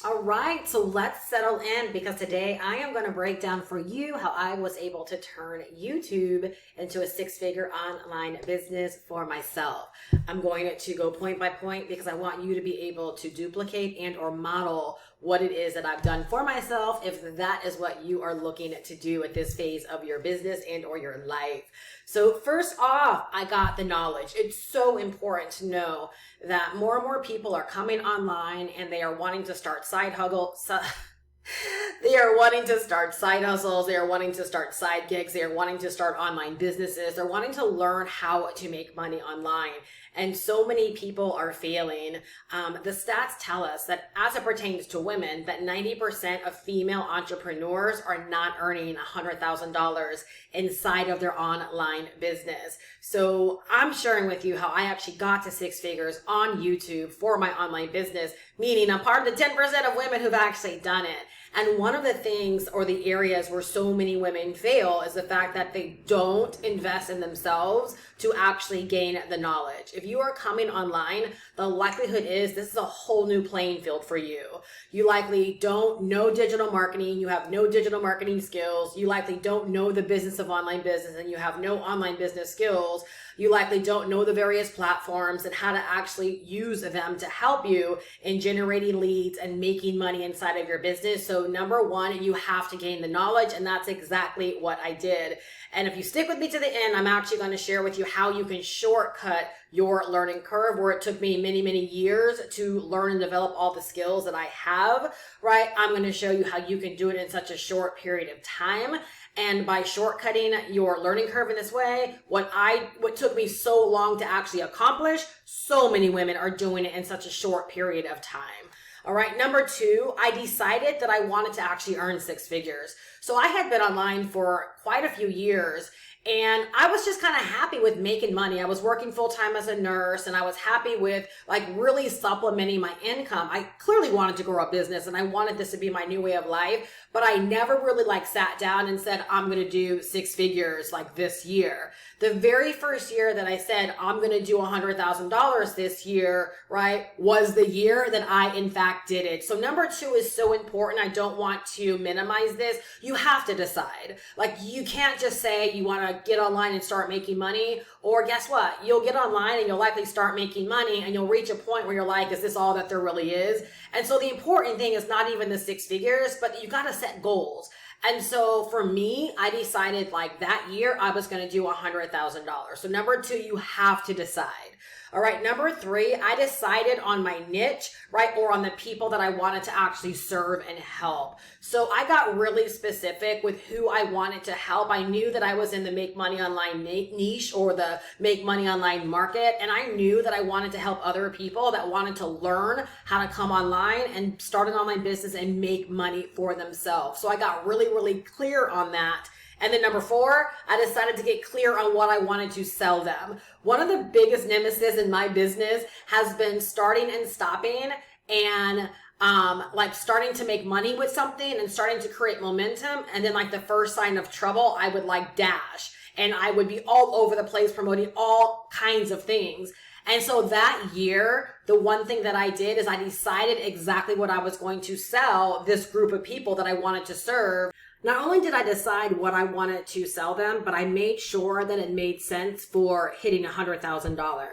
All right, so let's settle in because today I am going to break down for you how I was able to turn YouTube into a six-figure online business for myself. I'm going to go point by point because I want you to be able to duplicate and or model what it is that I've done for myself if that is what you are looking to do at this phase of your business and or your life. So first off, I got the knowledge. It's so important to know that more and more people are coming online and they are wanting to start side hustles. They are wanting to start side hustles. They are wanting to start side gigs. They are wanting to start online businesses. They're wanting to learn how to make money online. And so many people are failing. The stats tell us that as it pertains to women, that 90% of female entrepreneurs are not earning $100,000 inside of their online business. So I'm sharing with you how I actually got to six figures on YouTube for my online business, meaning I'm part of the 10% of women who've actually done it. And one of the things or the areas where so many women fail is the fact that they don't invest in themselves to actually gain the knowledge. If you are coming online, the likelihood is this is a whole new playing field for you. You likely don't know digital marketing. You have no digital marketing skills. You likely don't know the business of online business and you have no online business skills. You likely don't know the various platforms and how to actually use them to help you in generating leads and making money inside of your business. So number one, you have to gain the knowledge, and that's exactly what I did. And if you stick with me to the end, I'm actually going to share with you how you can shortcut your learning curve, where it took me many, many years to learn and develop all the skills that I have, right? I'm going to show you how you can do it in such a short period of time. And by shortcutting your learning curve in this way, what took me so long to actually accomplish, so many women are doing it in such a short period of time. All right, number two, I decided that I wanted to actually earn six figures. So I had been online for quite a few years and I was just kind of happy with making money. I was working full-time as a nurse and I was happy with like really supplementing my income. I clearly wanted to grow a business and I wanted this to be my new way of life, but I never really like sat down and said, I'm going to do six figures like this year. The very first year that I said, I'm going to do $100,000 this year, right, was the year that I in fact did it. So number two is so important. I don't want to minimize this. You have to decide. Like you can't just say you want to get online and start making money, or guess what? You'll get online and you'll likely start making money and you'll reach a point where you're like, is this all that there really is? And so the important thing is not even the six figures, but you got to set goals. And so for me, I decided like that year I was going to do $100,000. So number two, you have to decide. All right. Number three, I decided on my niche, right? Or on the people that I wanted to actually serve and help. So I got really specific with who I wanted to help. I knew that I was in the make money online niche or the make money online market. And I knew that I wanted to help other people that wanted to learn how to come online and start an online business and make money for themselves. So I got really, really clear on that. And then number four, I decided to get clear on what I wanted to sell them. One of the biggest nemesis in my business has been starting and stopping and like starting to make money with something and starting to create momentum. And then like the first sign of trouble, I would like dash and I would be all over the place promoting all kinds of things. And so that year, the one thing that I did is I decided exactly what I was going to sell this group of people that I wanted to serve. Not only did I decide what I wanted to sell them, but I made sure that it made sense for hitting $100,000.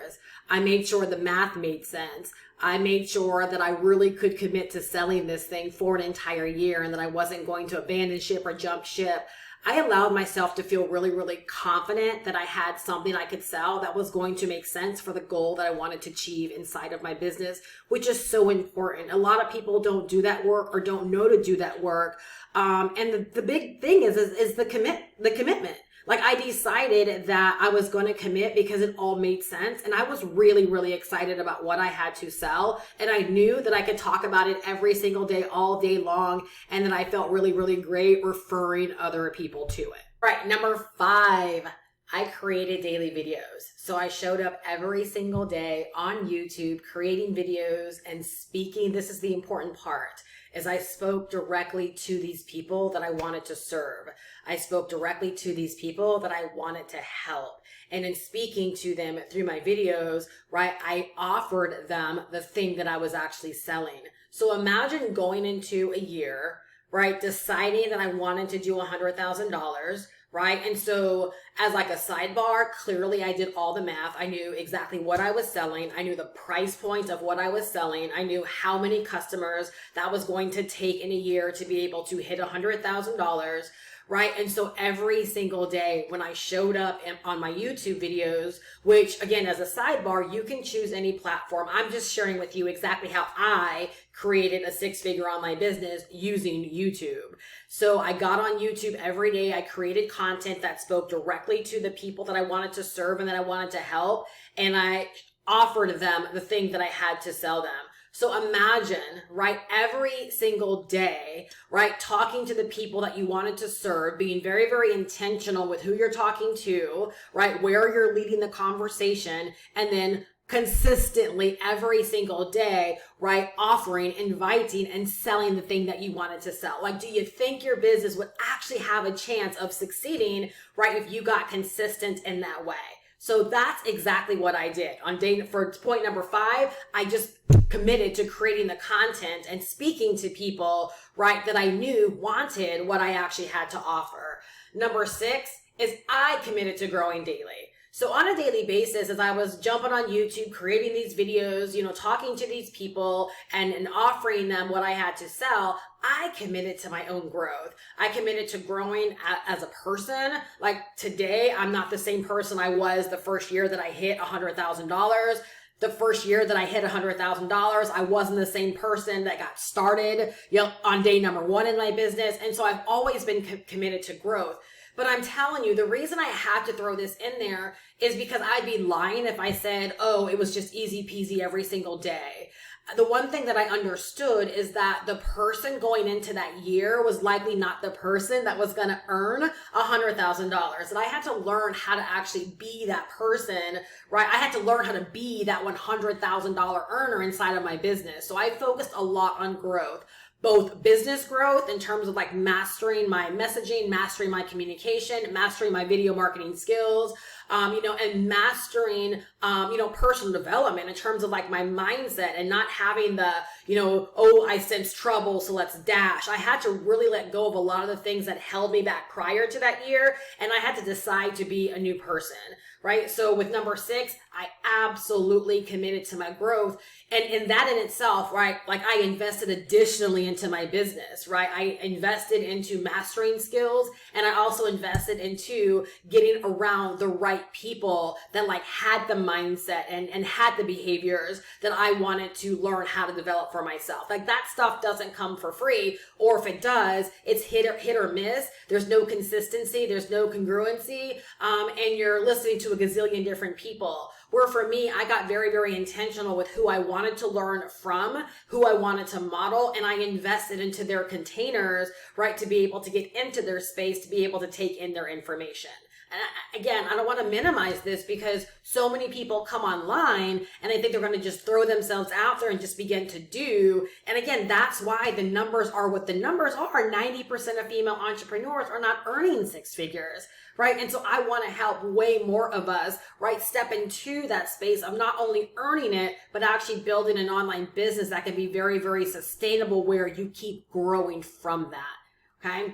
I made sure the math made sense. I made sure that I really could commit to selling this thing for an entire year and that I wasn't going to abandon ship or jump ship. I allowed myself to feel really, really confident that I had something I could sell that was going to make sense for the goal that I wanted to achieve inside of my business, which is so important. A lot of people don't do that work or don't know to do that work. And the big thing is the commitment. Like I decided that I was going to commit because it all made sense. And I was really, really excited about what I had to sell. And I knew that I could talk about it every single day, all day long. And that I felt really, really great referring other people to it. All right. Number five, I created daily videos. So I showed up every single day on YouTube, creating videos and speaking. This is the important part. As I spoke directly to these people that I wanted to serve. I spoke directly to these people that I wanted to help. And in speaking to them through my videos, right, I offered them the thing that I was actually selling. So imagine going into a year, right, deciding that I wanted to do $100,000, right? And so as like a sidebar, clearly I did all the math. I knew exactly what I was selling. I knew the price point of what I was selling. I knew how many customers that was going to take in a year to be able to hit $100,000. Right. And so every single day when I showed up on my YouTube videos, which again, as a sidebar, you can choose any platform. I'm just sharing with you exactly how I created a six-figure online business using YouTube. So I got on YouTube every day. I created content that spoke directly to the people that I wanted to serve and that I wanted to help. And I offered them the thing that I had to sell them. So imagine, right, every single day, right, talking to the people that you wanted to serve, being very, very intentional with who you're talking to, right, where you're leading the conversation, and then consistently every single day, right, offering, inviting, and selling the thing that you wanted to sell. Like, do you think your business would actually have a chance of succeeding, right, if you got consistent in that way? So that's exactly what I did. For point number 5, I just committed to creating the content and speaking to people, right, that I knew wanted what I actually had to offer. Number 6 is I committed to growing daily. So on a daily basis, as I was jumping on YouTube, creating these videos, talking to these people and offering them what I had to sell, I committed to my own growth. I committed to growing as a person. Like today, I'm not the same person I was the first year that I hit $100,000. The first year that I hit $100,000, I wasn't the same person that got started, on day number 1 in my business. And so I've always been committed to growth. But I'm telling you, the reason I had to throw this in there is because I'd be lying if I said, oh, it was just easy peasy every single day. The one thing that I understood is that the person going into that year was likely not the person that was going to earn $100,000. And I had to learn how to actually be that person, right? I had to learn how to be that $100,000 earner inside of my business. So I focused a lot on growth. Both business growth in terms of like mastering my messaging, mastering my communication, mastering my video marketing skills, and mastering, personal development in terms of like my mindset and not having the, oh, I sense trouble, so let's dash. I had to really let go of a lot of the things that held me back prior to that year. And I had to decide to be a new person, right? So with number 6, I absolutely committed to my growth. And in that in itself, right, like I invested additionally into my business, right? I invested into mastering skills, and I also invested into getting around the right people that like had the mindset and had the behaviors that I wanted to learn how to develop for myself. Like that stuff doesn't come for free, or if it does, it's hit or miss. There's no consistency, there's no congruency, and you're listening to a gazillion different people. Where for me, I got very, very intentional with who I wanted to learn from, who I wanted to model, and I invested into their containers, right, to be able to get into their space, to be able to take in their information. And again, I don't want to minimize this because so many people come online and they think they're going to just throw themselves out there and just begin to do. And again, that's why the numbers are what the numbers are. 90% of female entrepreneurs are not earning 6 figures, right? And so I want to help way more of us, right, step into that space of not only earning it, but actually building an online business that can be very, very sustainable where you keep growing from that. Okay.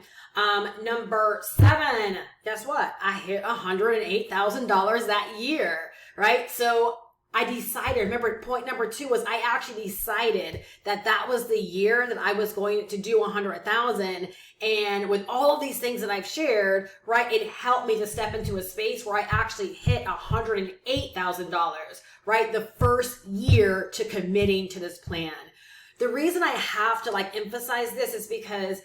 Number 7, guess what? I hit $108,000 that year, right? So I decided, remember point number 2 was I actually decided that that was the year that I was going to do 100,000. And with all of these things that I've shared, right, it helped me to step into a space where I actually hit $108,000, right? The first year to committing to this plan. The reason I have to like emphasize this is because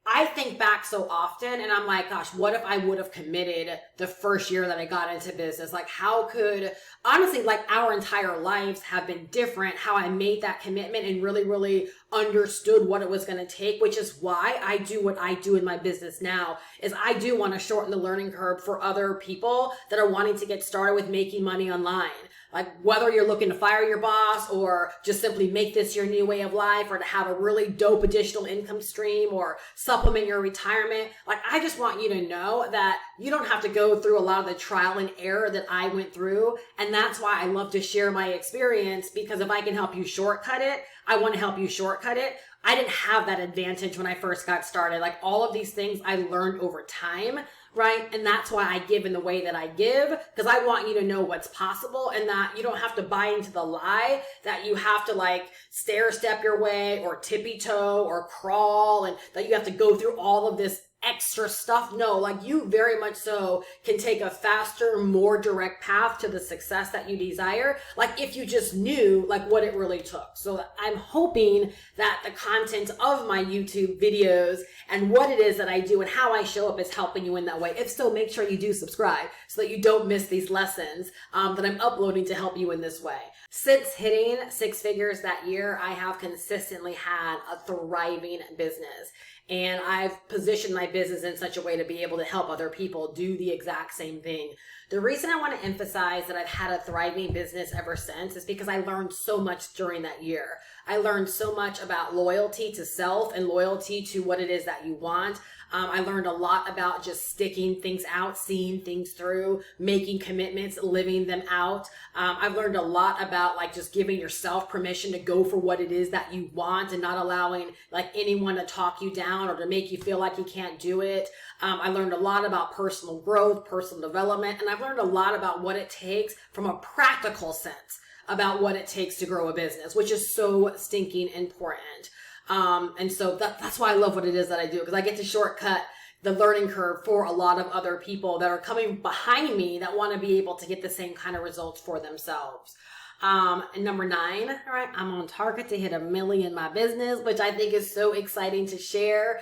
I think back so often and I'm like, gosh, what if I would have committed the first year that I got into business? Like how could, honestly, like our entire lives have been different, how I made that commitment and really, really understood what it was going to take, which is why I do what I do in my business now, is I do want to shorten the learning curve for other people that are wanting to get started with making money online. Like whether you're looking to fire your boss or just simply make this your new way of life or to have a really dope additional income stream or supplement your retirement. Like I just want you to know that you don't have to go through a lot of the trial and error that I went through. And that's why I love to share my experience, because if I can help you shortcut it, I want to help you shortcut it. I didn't have that advantage when I first got started. Like all of these things I learned over time, right? And that's why I give in the way that I give, because I want you to know what's possible and that you don't have to buy into the lie that you have to like stair step your way or tippy toe or crawl and that you have to go through all of this extra stuff. No, like you very much so can take a faster, more direct path to the success that you desire. Like if you just knew like what it really took. So I'm hoping that the content of my YouTube videos and what it is that I do and how I show up is helping you in that way. If so, make sure you do subscribe so that you don't miss these lessons that I'm uploading to help you in this way. Since hitting six figures that year, I have consistently had a thriving business. And I've positioned my business in such a way to be able to help other people do the exact same thing. The reason I want to emphasize that I've had a thriving business ever since is because I learned so much during that year. I learned so much about loyalty to self and loyalty to what it is that you want. I learned a lot about just sticking things out, seeing things through, making commitments, living them out. I've learned a lot about like just giving yourself permission to go for what it is that you want and not allowing like anyone to talk you down or to make you feel like you can't do it. I learned a lot about personal growth, personal development, and I've learned a lot about what it takes from a practical sense about what it takes to grow a business, which is so stinking important. And so that's why I love what it is that I do, because I get to shortcut the learning curve for a lot of other people that are coming behind me that want to be able to get the same kind of results for themselves. And number 9, all right, I'm on target to hit 1 million in my business, which I think is so exciting to share,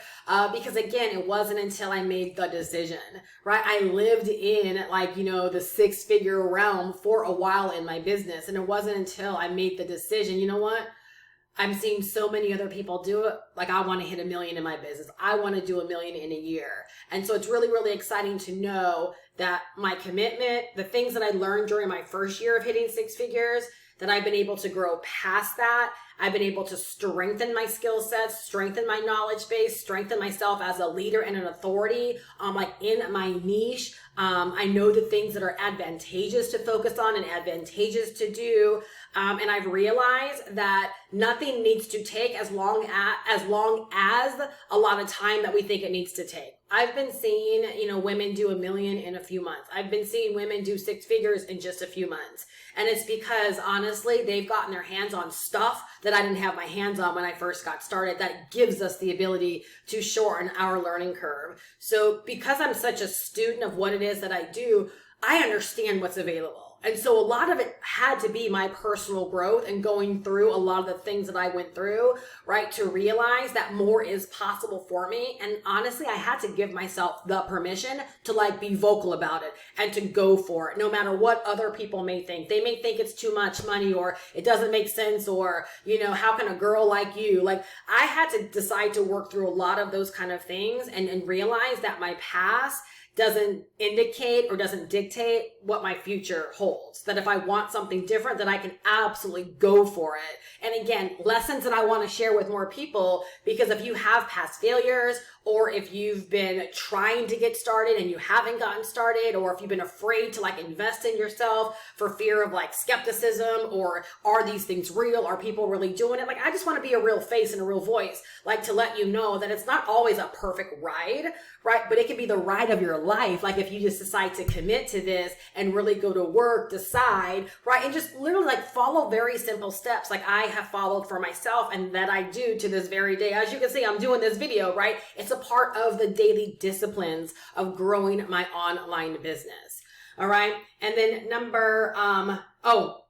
because again, it wasn't until I made the decision, right? I lived in like, you know, the 6-figure realm for a while in my business. And it wasn't until I made the decision, you know what? I'm seeing so many other people do it. Like I want to hit 1 million in my business. I want to do 1 million in a year. And so it's really, really exciting to know that my commitment, the things that I learned during my first year of hitting 6 figures, that I've been able to grow past that. I've been able to strengthen my skill sets, strengthen my knowledge base, strengthen myself as a leader and an authority, like in my niche. I know the things that are advantageous to focus on and advantageous to do. And I've realized that nothing needs to take as long as a lot of time that we think it needs to take. I've been seeing, you know, women do 1 million in a few months. I've been seeing women do 6 figures in just a few months. And it's because honestly, they've gotten their hands on stuff that I didn't have my hands on when I first got started. That gives us the ability to shorten our learning curve. So because I'm such a student of what it is that I do, I understand what's available. And so a lot of it had to be my personal growth and going through a lot of the things that I went through, right, to realize that more is possible for me. And honestly, I had to give myself the permission to like be vocal about it and to go for it, no matter what other people may think. They may think it's too much money or it doesn't make sense or, you know, how can a girl like you? Like I had to decide to work through a lot of those kind of things and realize that my past doesn't indicate or doesn't dictate what my future holds. That if I want something different, then I can absolutely go for it. And again, lessons that I want to share with more people, because if you have past failures, or if you've been trying to get started and you haven't gotten started, or if you've been afraid to like invest in yourself for fear of like skepticism, or are these things real? Are people really doing it? Like, I just want to be a real face and a real voice, like to let you know that it's not always a perfect ride, right? But it can be the ride of your life. Like if you just decide to commit to this and really go to work, decide, right? And just literally like follow very simple steps like I have followed for myself and that I do to this very day. As you can see, I'm doing this video, right? It's a part of the daily disciplines of growing my online business. All right. And then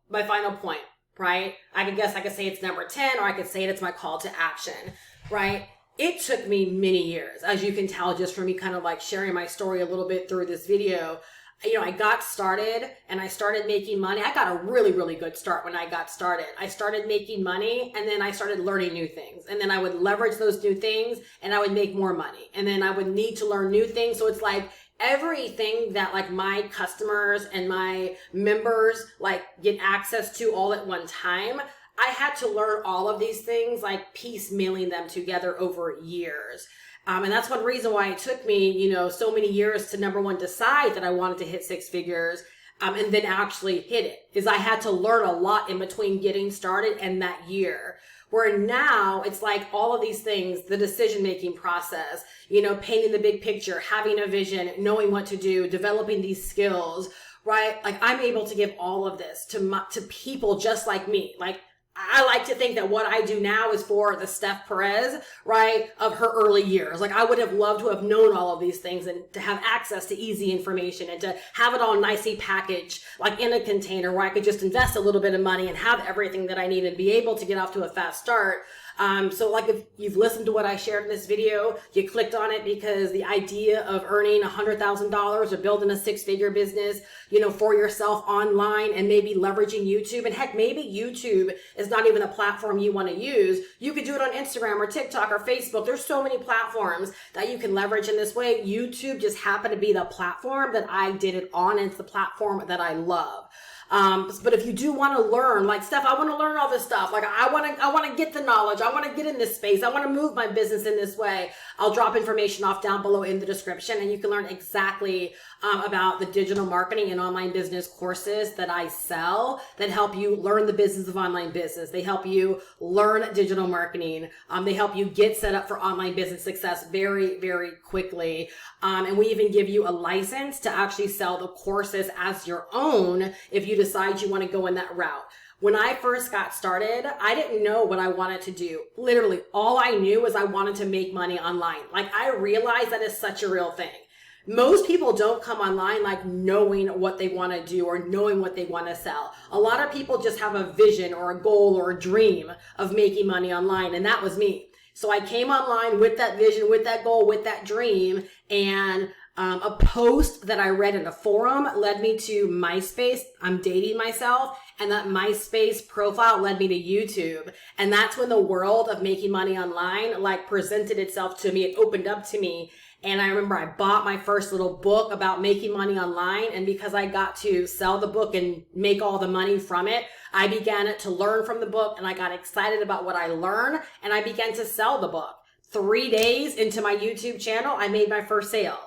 my final point, right? I could say it's number 10, or I could say it's my call to action, right? It took me many years, as you can tell, just from me kind of like sharing my story a little bit through this video. You know, I got started and I started making money. I got a really, really good start when I got started. I started making money and then I started learning new things. And then I would leverage those new things and I would make more money. And then I would need to learn new things. So it's like everything that like my customers and my members like get access to all at one time, I had to learn all of these things, like piecemealing them together over years. And that's one reason why it took me, so many years to, number one, decide that I wanted to hit six figures, and then actually hit it, is I had to learn a lot in between getting started and that year. Where now it's like all of these things, the decision-making process, painting the big picture, having a vision, knowing what to do, developing these skills, right? Like I'm able to give all of this to people just like me. Like I like to think that what I do now is for the Steph Perez, right, of her early years. Like I would have loved to have known all of these things and to have access to easy information and to have it all nicely packaged, like in a container where I could just invest a little bit of money and have everything that I need and be able to get off to a fast start. So like if you've listened to what I shared in this video, you clicked on it because the idea of earning $100,000 or building a six-figure business, for yourself online and maybe leveraging YouTube. And heck, maybe YouTube is not even a platform you want to use. You could do it on Instagram or TikTok or Facebook. There's so many platforms that you can leverage in this way. YouTube just happened to be the platform that I did it on, and it's the platform that I love. But if you do want to learn, like Steph, I want to learn all this stuff. Like I want to get the knowledge. I want to get in this space. I want to move my business in this way. I'll drop information off down below in the description, and you can learn exactly about the digital marketing and online business courses that I sell that help you learn the business of online business. They help you learn digital marketing. They help you get set up for online business success very, very quickly. And we even give you a license to actually sell the courses as your own if you decide you want to go in that route. When I first got started, I didn't know what I wanted to do. Literally, all I knew was I wanted to make money online. Like I realized that is such a real thing. Most people don't come online like knowing what they want to do or knowing what they want to sell. A lot of people just have a vision or a goal or a dream of making money online, and that was me. So I came online with that vision, with that goal, with that dream, and a post that I read in a forum led me to MySpace. I'm dating myself, and that MySpace profile led me to YouTube. And that's when the world of making money online like presented itself to me. It opened up to me. And I remember I bought my first little book about making money online. And because I got to sell the book and make all the money from it, I began to learn from the book, and I got excited about what I learned, and I began to sell the book. 3 days into my YouTube channel, I made my first sale.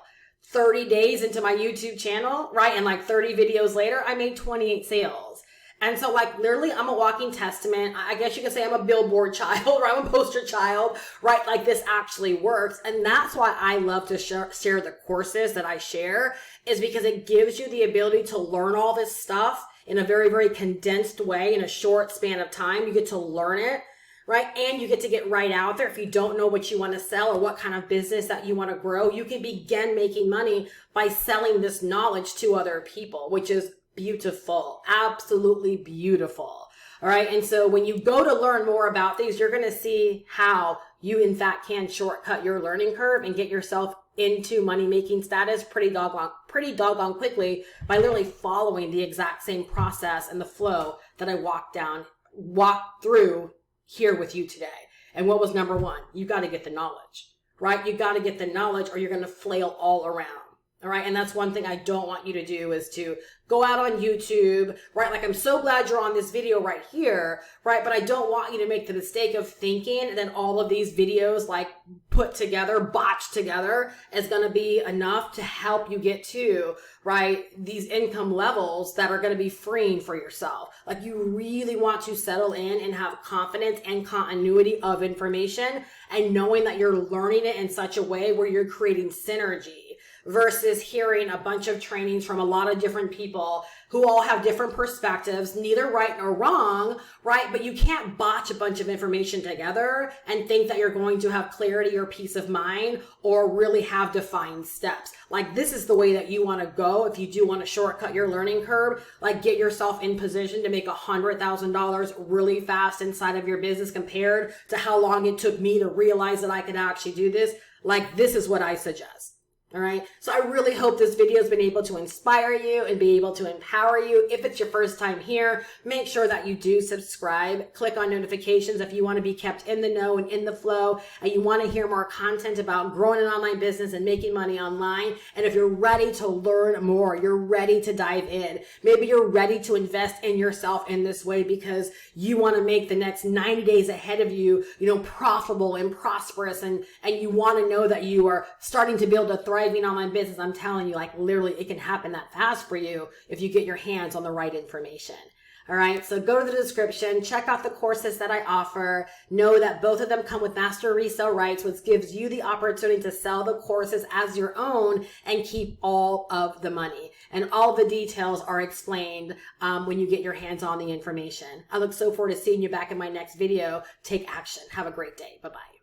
30 days into my YouTube channel, right? And like 30 videos later, I made 28 sales. And so like literally I'm a walking testament. I guess you could say I'm a billboard child, or I'm a poster child, right? Like this actually works. And that's why I love to share the courses that I share, is because it gives you the ability to learn all this stuff in a very, very condensed way in a short span of time. You get to learn it, right? And you get to get right out there. If you don't know what you want to sell or what kind of business that you want to grow, you can begin making money by selling this knowledge to other people, which is beautiful, absolutely beautiful. All right. And so when you go to learn more about these, you're going to see how you in fact can shortcut your learning curve and get yourself into money-making status pretty doggone quickly by literally following the exact same process and the flow that I walked through here with you today. And what was number one? You got to get the knowledge, right? You got to get the knowledge, or you're going to flail all around. All right. And that's one thing I don't want you to do, is to go out on YouTube, right? Like I'm so glad you're on this video right here, right? But I don't want you to make the mistake of thinking that all of these videos like put together, botched together, is going to be enough to help you get to, right, these income levels that are going to be freeing for yourself. Like you really want to settle in and have confidence and continuity of information, and knowing that you're learning it in such a way where you're creating synergy, versus hearing a bunch of trainings from a lot of different people who all have different perspectives, neither right nor wrong, right? But you can't botch a bunch of information together and think that you're going to have clarity or peace of mind or really have defined steps. Like this is the way that you want to go if you do want to shortcut your learning curve, like get yourself in position to make $100,000 really fast inside of your business compared to how long it took me to realize that I could actually do this. Like this is what I suggest. All right. So I really hope this video has been able to inspire you and be able to empower you. If it's your first time here, make sure that you do subscribe. Click on notifications if you want to be kept in the know and in the flow, and you want to hear more content about growing an online business and making money online. And if you're ready to learn more, you're ready to dive in. Maybe you're ready to invest in yourself in this way because you want to make the next 90 days ahead of you, profitable and prosperous, and you want to know that you are starting to build a thriving online business. I'm telling you, like, literally it can happen that fast for you if you get your hands on the right information. All right. So go to the description, check out the courses that I offer. Know that both of them come with master resale rights, which gives you the opportunity to sell the courses as your own and keep all of the money. And all the details are explained when you get your hands on the information. I look so forward to seeing you back in my next video. Take action. Have a great day. Bye-bye.